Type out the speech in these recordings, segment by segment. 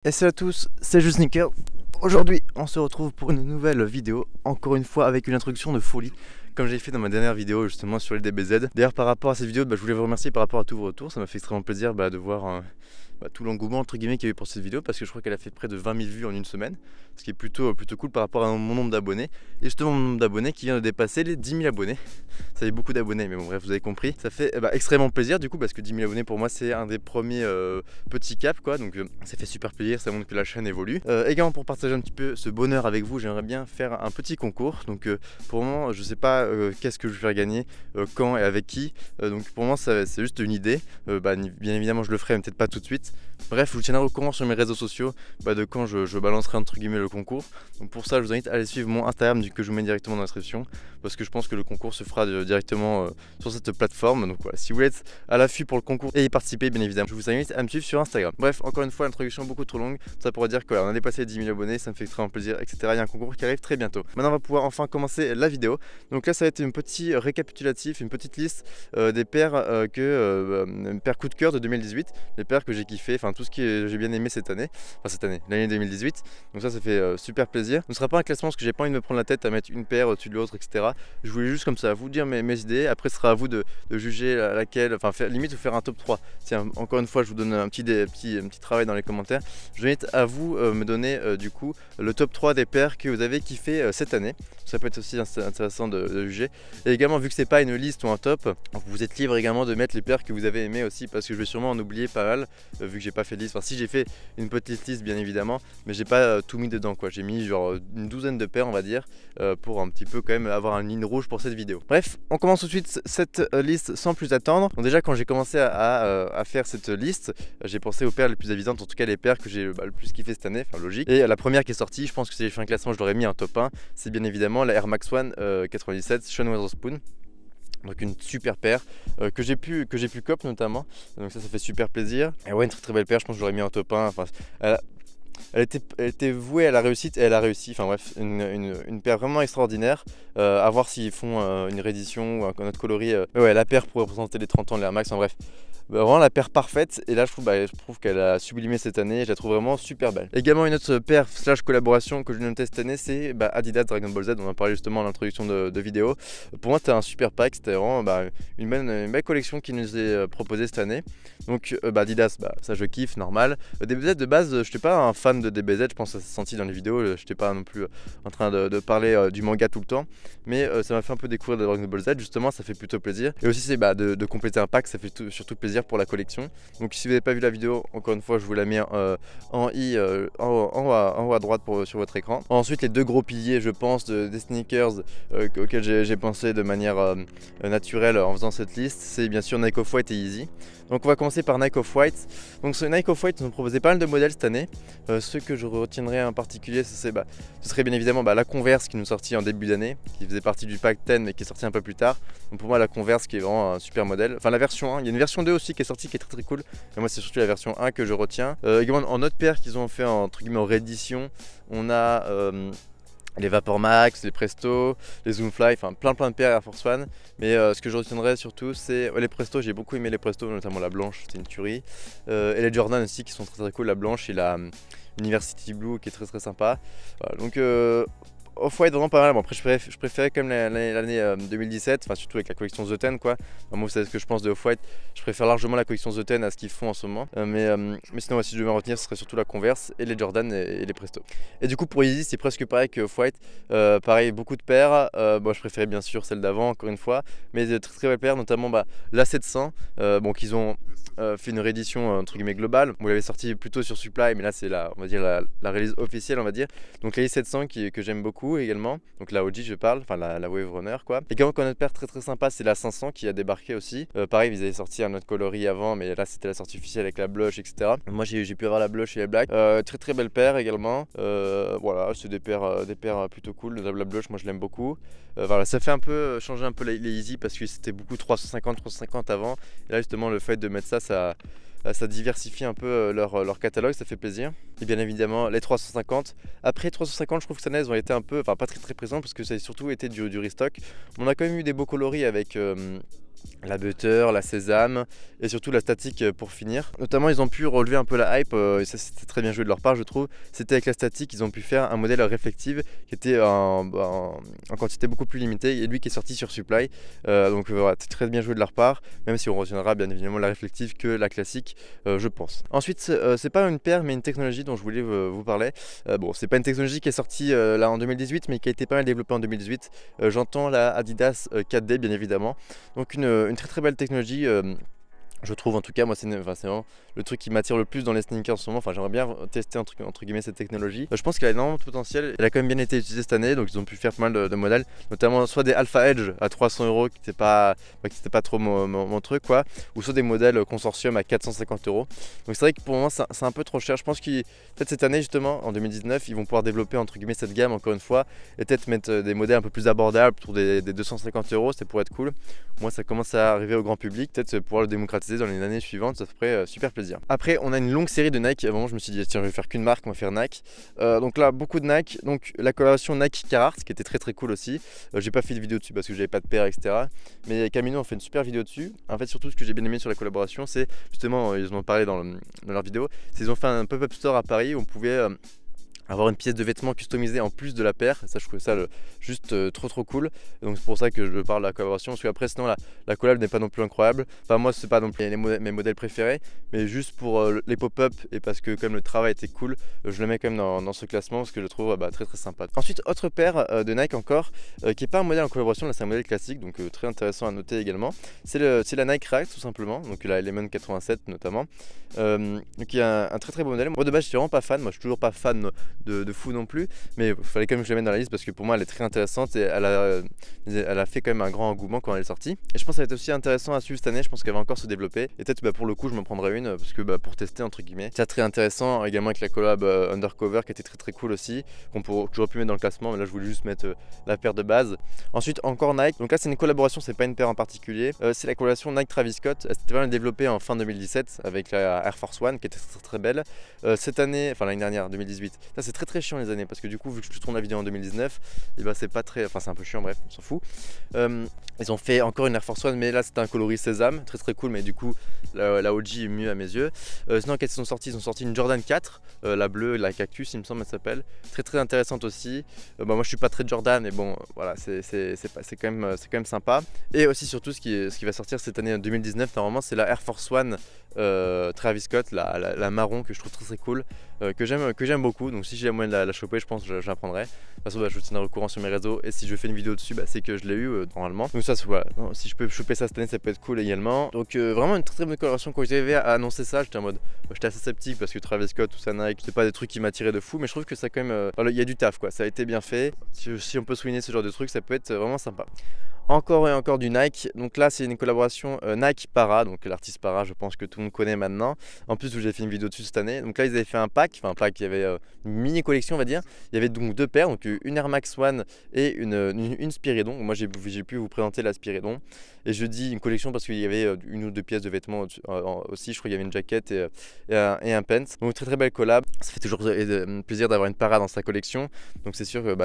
Et salut à tous, c'est Just Sneaker. Aujourd'hui, on se retrouve pour une nouvelle vidéo, encore une fois avec une introduction de folie, comme j'ai fait dans ma dernière vidéo justement sur les DBZ. D'ailleurs, par rapport à cette vidéo, je voulais vous remercier par rapport à tous vos retours. Ça m'a fait extrêmement plaisir de voir tout l'engouement entre guillemets qu'il y a eu pour cette vidéo, parce que je crois qu'elle a fait près de 20 000 vues en une semaine, ce qui est plutôt cool par rapport à mon nombre d'abonnés. Et justement, mon nombre d'abonnés qui vient de dépasser les 10 000 abonnés. Ça fait beaucoup d'abonnés, mais bon, bref, vous avez compris. Ça fait extrêmement plaisir du coup, parce que 10 000 abonnés pour moi, c'est un des premiers petits caps, quoi. Donc, ça fait super plaisir, ça montre que la chaîne évolue. Également, pour partager un petit peu ce bonheur avec vous, j'aimerais bien faire un petit concours. Donc, pour le moment, je sais pas qu'est-ce que je vais faire gagner, quand et avec qui. Donc, pour moi, c'est juste une idée. Bien évidemment, je le ferai, mais peut-être pas tout de suite. Bref, je vous tiendrai au courant sur mes réseaux sociaux de quand je balancerai entre guillemets le concours. Donc pour ça, je vous invite à aller suivre mon Instagram que je vous mets directement dans la description, parce que je pense que le concours se fera directement sur cette plateforme. Donc voilà, si vous voulez être à l'affût pour le concours et y participer, bien évidemment, je vous invite à me suivre sur Instagram. Bref, encore une fois, l'introduction beaucoup trop longue. Ça pourrait dire qu'on a dépassé les 10 000 abonnés, ça me fait extrêmement plaisir, etc. Il y a un concours qui arrive très bientôt. Maintenant, on va pouvoir enfin commencer la vidéo. Donc là, ça va être un petit récapitulatif, une petite liste des paires paires coup de cœur de 2018, les paires que j'ai kiffé, enfin tout ce que j'ai bien aimé cette année, l'année 2018. Donc ça fait super plaisir. Ce ne sera pas un classement parce que j'ai pas envie de me prendre la tête à mettre une paire au-dessus de l'autre, etc. Je voulais juste comme ça vous dire mes idées. Après, ce sera à vous de juger laquelle, enfin limite vous faire un top 3. Tiens, encore une fois, je vous donne un petit travail dans les commentaires. Je vous invite à vous me donner du coup le top 3 des paires que vous avez kiffé cette année. Ça peut être aussi intéressant de juger. Et également, vu que c'est pas une liste ou un top, vous êtes libre également de mettre les paires que vous avez aimées aussi, parce que je vais sûrement en oublier pas mal, vu que j'ai pas fait de liste. Enfin, si, j'ai fait une petite liste bien évidemment, mais j'ai pas tout mis dedans, quoi. J'ai mis genre une douzaine de paires, on va dire, pour un petit peu quand même avoir une ligne rouge pour cette vidéo. Bref, on commence tout de suite cette liste sans plus attendre. Donc déjà, quand j'ai commencé à faire cette liste, j'ai pensé aux paires les plus évidentes, en tout cas les paires que j'ai le plus kiffé cette année, enfin logique. Et la première qui est sortie, je pense que si j'ai fait un classement, je l'aurais mis en top 1, c'est bien évidemment la Air Max One 97 Sean Wotherspoon. Donc une super paire que j'ai pu cop notamment, donc ça fait super plaisir. Et ouais, une très belle paire, je pense que je l'aurais mis en top 1. Enfin, elle était vouée à la réussite et elle a réussi. Enfin bref, une paire vraiment extraordinaire. À voir s'ils font une réédition ou un autre coloris. Ouais, la paire pour représenter les 30 ans de l'Air Max. En bref, vraiment la paire parfaite. Et là, je trouve qu'elle a sublimé cette année. Je la trouve vraiment super belle. Également, une autre paire / collaboration que je notais cette année, c'est Adidas Dragon Ball Z. On en parlait justement en introduction de vidéo. Pour moi, c'était un super pack. C'était vraiment une belle collection qui nous est proposée cette année. Donc Adidas, ça je kiffe, normal. DBZ de base, je n'étais pas un fan de DBZ, je pense que ça s'est senti dans les vidéos, je n'étais pas non plus en train de parler du manga tout le temps, mais ça m'a fait un peu découvrir de Dragon Ball Z, justement, ça fait plutôt plaisir. Et aussi c'est de compléter un pack, ça fait surtout plaisir pour la collection. Donc si vous n'avez pas vu la vidéo, encore une fois, je vous la mets en haut à droite sur votre écran. Ensuite, les deux gros piliers, je pense, des sneakers auxquels j'ai pensé de manière naturelle en faisant cette liste, c'est bien sûr Nike Off-White et Yeezy. Donc on va commencer par Nike Off-White. Donc ce Nike Off-White nous proposait pas mal de modèles cette année. Ceux que je retiendrai en particulier, ce serait bien évidemment la Converse qui nous sortit en début d'année, qui faisait partie du pack 10 mais qui est sorti un peu plus tard. Donc pour moi, la Converse qui est vraiment un super modèle. Enfin, la version 1, il y a une version 2 aussi qui est sortie qui est très cool. Mais moi, c'est surtout la version 1 que je retiens. Également en autre paire qu'ils ont fait entre guillemets en réédition, on a les Vapor Max, les Presto, les Zoomfly, enfin plein de paires Air Force One. Mais ce que je retiendrai surtout, c'est les Presto. J'ai beaucoup aimé les Presto, notamment la blanche, c'était une tuerie. Et les Jordan aussi qui sont très cool, la blanche et la University Blue qui est très sympa. Voilà, donc Off-White vraiment pas mal. Bon, après je préférais quand même l'année 2017, enfin surtout avec la collection The Ten, quoi. Moi, vous savez ce que je pense de Off-White, je préfère largement la collection The Ten à ce qu'ils font en ce moment. Mais sinon, si je devais en retenir, ce serait surtout la Converse et les Jordan et les Presto. Et du coup pour Yeezy, c'est presque pareil que Off-White. Pareil, beaucoup de paires. Bon, je préférais bien sûr celle d'avant, encore une fois, mais de très belles paires, notamment la 700, qu'ils ont fait une réédition entre guillemets globale. Vous l'avez sorti plutôt sur Supply, mais là c'est on va dire la release officielle, on va dire. Donc la i700 que j'aime beaucoup également, donc la OG je parle, enfin la Wave Runner, quoi. Également quand notre paire très sympa, c'est la 500 qui a débarqué aussi. Pareil, ils avaient sorti un autre coloris avant, mais là c'était la sortie officielle avec la blush, etc. Moi j'ai pu avoir la blush et la black. Très belle paire également. Voilà, c'est des paires plutôt cool. La blush, moi je l'aime beaucoup. Voilà, ça fait un peu changer un peu les Yeezy parce que c'était beaucoup 350 avant. Et là justement le fait de mettre ça ça diversifie un peu leur catalogue, ça fait plaisir. Et bien évidemment les 350. Après 350, je trouve que cette année elles ont été un peu, enfin pas très présentes parce que ça a surtout été du restock. On a quand même eu des beaux coloris avec la butter, la sésame et surtout la statique pour finir. Notamment ils ont pu relever un peu la hype et ça c'était très bien joué de leur part je trouve. C'était avec la statique, ils ont pu faire un modèle réflective qui était en quantité beaucoup plus limitée et lui qui est sorti sur supply. Donc voilà, c'est très bien joué de leur part, même si on retiendra bien évidemment la réflective que la classique je pense. Ensuite c'est pas une paire mais une technologie dont je voulais vous parler. Bon, c'est pas une technologie qui est sortie là en 2018 mais qui a été pas mal développée en 2018. J'entends la Adidas 4D bien évidemment. Donc une très belle technologie je trouve. En tout cas moi c'est vraiment le truc qui m'attire le plus dans les sneakers en ce moment. Enfin j'aimerais bien tester entre guillemets cette technologie. Je pense qu'elle a énormément de potentiel. Elle a quand même bien été utilisée cette année, donc ils ont pu faire pas mal de modèles, notamment soit des Alpha Edge à 300 € qui n'était pas trop mon truc quoi, ou soit des modèles consortium à 450 €. Donc c'est vrai que pour moi c'est un peu trop cher. Je pense que peut-être cette année justement en 2019 ils vont pouvoir développer entre guillemets cette gamme encore une fois et peut-être mettre des modèles un peu plus abordables autour des 250 €. Ça pourrait être cool. Moi ça commence à arriver au grand public, peut-être pouvoir le démocratiser dans les années suivantes, ça ferait super plaisir. Après on a une longue série de Nike. Avant je me suis dit tiens je vais faire qu'une marque, on va faire Nike. Donc là beaucoup de Nike, donc la collaboration Nike Carhartt qui était très cool aussi. J'ai pas fait de vidéo dessus parce que j'avais pas de paire etc. Mais Camino a fait une super vidéo dessus. En fait surtout ce que j'ai bien aimé sur la collaboration c'est justement, ils en ont parlé dans leur vidéo, c'est qu'ils ont fait un pop-up store à Paris où on pouvait avoir une pièce de vêtement customisée en plus de la paire. Ça je trouvais ça juste trop cool. Donc c'est pour ça que je parle de la collaboration, parce qu'après sinon la collab n'est pas non plus incroyable. Enfin moi c'est pas non plus mes modèles préférés, mais juste pour les pop-up et parce que comme le travail était cool, je le mets quand même dans ce classement parce que je le trouve très sympa. Ensuite autre paire de Nike encore, qui est pas un modèle en collaboration, là c'est un modèle classique, donc très intéressant à noter également. C'est la Nike React tout simplement, donc la Element 87 notamment. Donc il y a un très beau modèle. Moi de base je suis vraiment pas fan, moi je suis toujours pas fan de fou non plus, mais il fallait quand même que je la mette dans la liste parce que pour moi elle est très intéressante et elle a fait quand même un grand engouement quand elle est sortie. Et je pense que ça va être aussi intéressant à suivre cette année, je pense qu'elle va encore se développer et peut-être pour le coup je me prendrai une parce que pour tester entre guillemets. C'est très intéressant également avec la collab Undercover qui était très cool aussi, que j'aurais pu mettre dans le classement, mais là je voulais juste mettre la paire de base. Ensuite encore Nike, donc là c'est une collaboration, c'est pas une paire en particulier, c'est la collaboration Nike Travis Scott. Elle s'était vraiment développée en fin 2017 avec la Air Force One qui était très belle. Cette année, enfin l'année dernière 2018, ça c'est très chiant les années parce que du coup vu que je tourne la vidéo en 2019 et c'est pas très, enfin c'est un peu chiant, bref on s'en fout. Ils ont fait encore une Air Force One mais là c'était un coloris sésame, très cool, mais du coup la OG est mieux à mes yeux. Sinon qu'est-ce qu'ils ont sorti? Ils ont sorti une Jordan 4, la bleue, la cactus il me semble elle s'appelle, très intéressante aussi. Moi je suis pas très Jordan mais bon voilà c'est quand même sympa. Et aussi surtout ce qui va sortir cette année en 2019 normalement c'est la Air Force One Travis Scott, la marron, que je trouve très cool, que j'aime beaucoup. Donc si j'ai la moyen de la choper, je pense que je la prendrai. De toute façon je vous tiendrai au courant sur mes réseaux, et si je fais une vidéo dessus c'est que je l'ai eu normalement. Donc ça voilà, si je peux choper ça cette année ça peut être cool également. Donc vraiment une très bonne coloration. Quand j'avais annoncé ça j'étais en mode, j'étais assez sceptique parce que Travis Scott, tout ça Nike, c'est pas des trucs qui m'attiraient de fou, mais je trouve que ça quand même, il y a du taf quoi, ça a été bien fait. Si on peut souligner ce genre de trucs, ça peut être vraiment sympa. Encore et encore du Nike, donc là c'est une collaboration Nike Para, donc l'artiste Para je pense que tout le monde connaît maintenant. En plus j'ai fait une vidéo dessus cette année, donc là ils avaient fait un pack, il y avait une mini collection on va dire. Il y avait donc deux paires, donc une Air Max One et une Spiridon. Moi j'ai pu vous présenter la Spiridon. Et je dis une collection parce qu'il y avait une ou deux pièces de vêtements aussi, je crois qu'il y avait une jaquette et un pants. Donc très belle collab, ça fait toujours plaisir d'avoir une Para dans sa collection. Donc c'est sûr que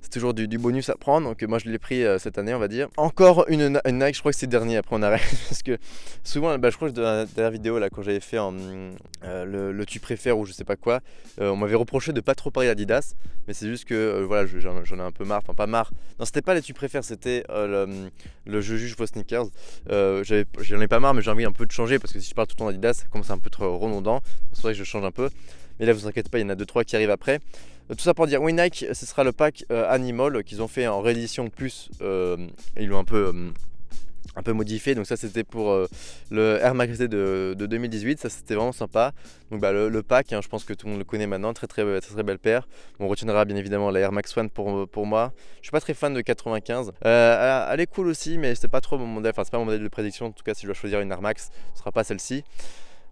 c'est toujours du bonus à prendre, donc moi je l'ai pris cette année on va dire. Encore une Nike, je crois que c'est le dernier, après on arrête parce que souvent je crois que dans la dernière vidéo là quand j'avais fait le tu préfères ou je sais pas quoi, on m'avait reproché de pas trop parler d'Adidas, mais c'est juste que voilà j'en ai un peu marre, enfin pas marre, non c'était pas les tu préfères, c'était le je juge vos sneakers. J'en ai pas marre, mais j'ai envie un peu de changer parce que si je parle tout le temps d'Adidas ça commence un peu trop redondant, c'est vrai que je change un peu, mais là vous inquiétez pas, il y en a 2-3 qui arrivent après. Tout ça pour dire, oui Nike, ce sera le pack Animal qu'ils ont fait en réédition plus, ils l'ont un peu modifié, donc ça c'était pour le Air Max de 2018, ça c'était vraiment sympa. Donc le pack, je pense que tout le monde le connaît maintenant, très belle paire. On retiendra bien évidemment la Air Max One pour moi. Je suis pas très fan de 95, elle est cool aussi, mais c'est pas trop mon modèle, enfin c'est pas mon modèle de prédiction. En tout cas si je dois choisir une Air Max, ce sera pas celle-ci.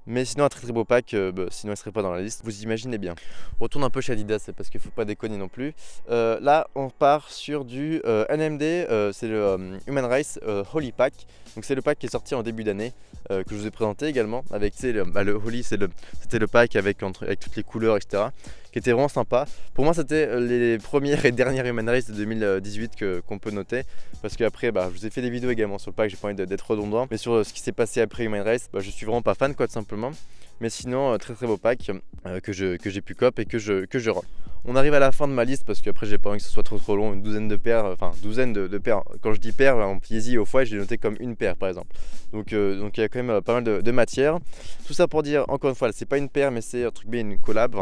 Mais sinon un très très beau pack, sinon il serait pas dans la liste, vous imaginez bien. On retourne un peu chez Adidas, c'est parce qu'il faut pas déconner non plus. Là on part sur du NMD, c'est le Human Race Holy Pack. Donc c'est le pack qui est sorti en début d'année, que je vous ai présenté également. Avec le Holy, c'était le pack avec toutes les couleurs, etc. Qui était vraiment sympa. Pour moi c'était les premières et dernières Human Race de 2018 qu'on peut noter. Parce qu'après je vous ai fait des vidéos également sur le pack, j'ai pas envie d'être redondant. Mais sur ce qui s'est passé après Human Race, je suis vraiment pas fan quoi tout simplement. Mais sinon très très beau pack que j'ai pu cop et que je rock. On arrive à la fin de ma liste parce qu'après j'ai pas envie que ce soit trop long, une douzaine de paires, enfin douzaine de paires. Quand je dis paires, en Yeezy au foie, je l'ai noté comme une paire par exemple. Donc il y a quand même pas mal de matière. Tout ça pour dire, encore une fois, c'est pas une paire mais c'est un truc bien, une collab.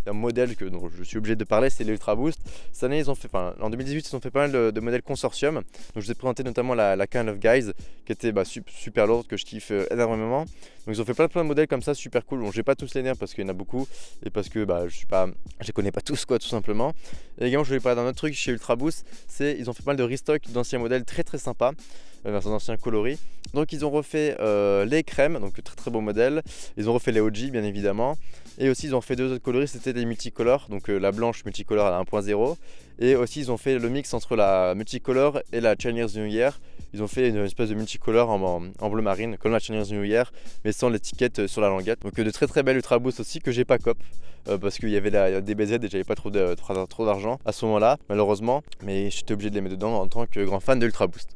Un modèle dont je suis obligé de parler, c'est l'Ultra Boost. Cette année, en 2018, ils ont fait pas mal de modèles consortium. Donc je vous ai présenté notamment la Kind of Guys qui était super lourde, que je kiffe énormément. Donc ils ont fait plein de modèles comme ça, super cool. Bon, je vais pas tous les dire parce qu'il y en a beaucoup et parce que je les connais pas tous quoi, tout simplement. Et également, je voulais parler d'un autre truc chez Ultra Boost, c'est ils ont fait pas mal de restock d'anciens modèles très sympas. D'anciens coloris. Donc ils ont refait les crèmes, donc très très beau modèle. Ils ont refait les OG bien évidemment. Et aussi ils ont fait deux autres coloris, c'était des multicolores, donc la blanche multicolore à 1.0. Et aussi ils ont fait le mix entre la multicolore et la Chinese New Year. Ils ont fait une espèce de multicolore en bleu marine, comme la Chinese New Year, mais sans l'étiquette sur la languette. Donc de très belles Ultra Boost aussi que j'ai pas cop. Parce qu'il y avait la DBZ et j'avais pas trop d'argent à ce moment-là, malheureusement. Mais j'étais obligé de les mettre dedans en tant que grand fan de Ultra Boost.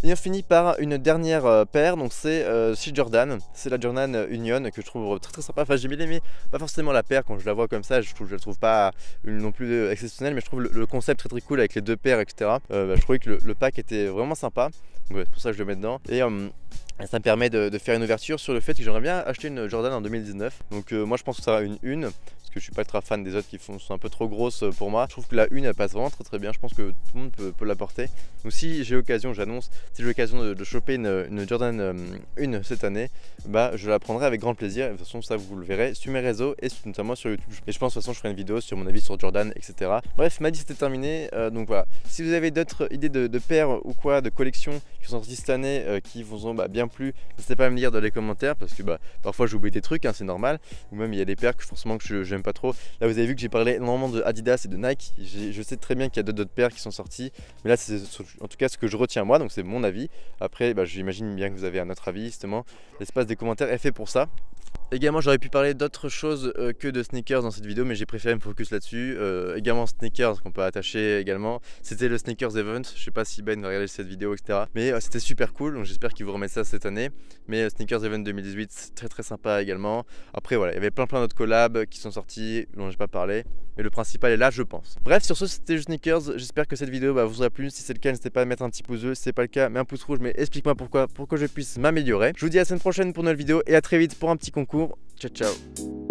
Et on finit par une dernière paire, donc c'est chez Jordan, c'est la Jordan Union que je trouve très sympa. Enfin j'ai bien aimé, pas forcément la paire quand je la vois comme ça, je la trouve pas non plus exceptionnelle, mais je trouve le concept très cool avec les deux paires, etc. Je trouvais que le pack était vraiment sympa, donc c'est pour ça que je le mets dedans. Et ça me permet de faire une ouverture sur le fait que j'aimerais bien acheter une Jordan en 2019. Donc moi je pense que ça sera une parce que je suis pas très fan des autres qui sont un peu trop grosses pour moi. Je trouve que la une elle passe vraiment très bien, je pense que tout le monde peut la porter. Donc si j'ai l'occasion, j'annonce, si j'ai l'occasion de choper une Jordan 1 cette année, je la prendrai avec grand plaisir. Et de toute façon ça vous le verrez sur mes réseaux et notamment sur YouTube. Et je pense de toute façon je ferai une vidéo sur mon avis sur Jordan, etc. Bref, ma liste est terminée, donc voilà. Si vous avez d'autres idées de paires ou quoi, de collections qui sont sorties cette année, qui vous ont bien plu, n'hésitez pas à me dire dans les commentaires parce que parfois j'oublie des trucs, c'est normal, ou même il y a des paires que forcément que j'aime pas trop. Là vous avez vu que j'ai parlé énormément de Adidas et de Nike, je sais très bien qu'il y a d'autres paires qui sont sorties, mais là c'est en tout cas ce que je retiens moi, donc c'est mon avis. Après j'imagine bien que vous avez un autre avis, justement l'espace des commentaires est fait pour ça. Également j'aurais pu parler d'autre chose que de sneakers dans cette vidéo, mais j'ai préféré me focus là-dessus. Également sneakers qu'on peut attacher également, c'était le Sneakers Event, je sais pas si Ben va regarder cette vidéo, etc. Mais c'était super cool, donc j'espère qu'ils vous remettent ça cette année. Mais Sneakers Event 2018 très sympa également. Après voilà, il y avait plein d'autres collabs qui sont sortis dont j'ai pas parlé, mais le principal est là je pense. Bref, sur ce c'était juste Sneakers, j'espère que cette vidéo vous aura plu. Si c'est le cas, n'hésitez pas à mettre un petit pouce bleu, si c'est pas le cas, mets un pouce rouge, mais explique-moi pourquoi, pour que je puisse m'améliorer. Je vous dis à la semaine prochaine pour une nouvelle vidéo et à très vite pour un petit concours. Ciao ciao.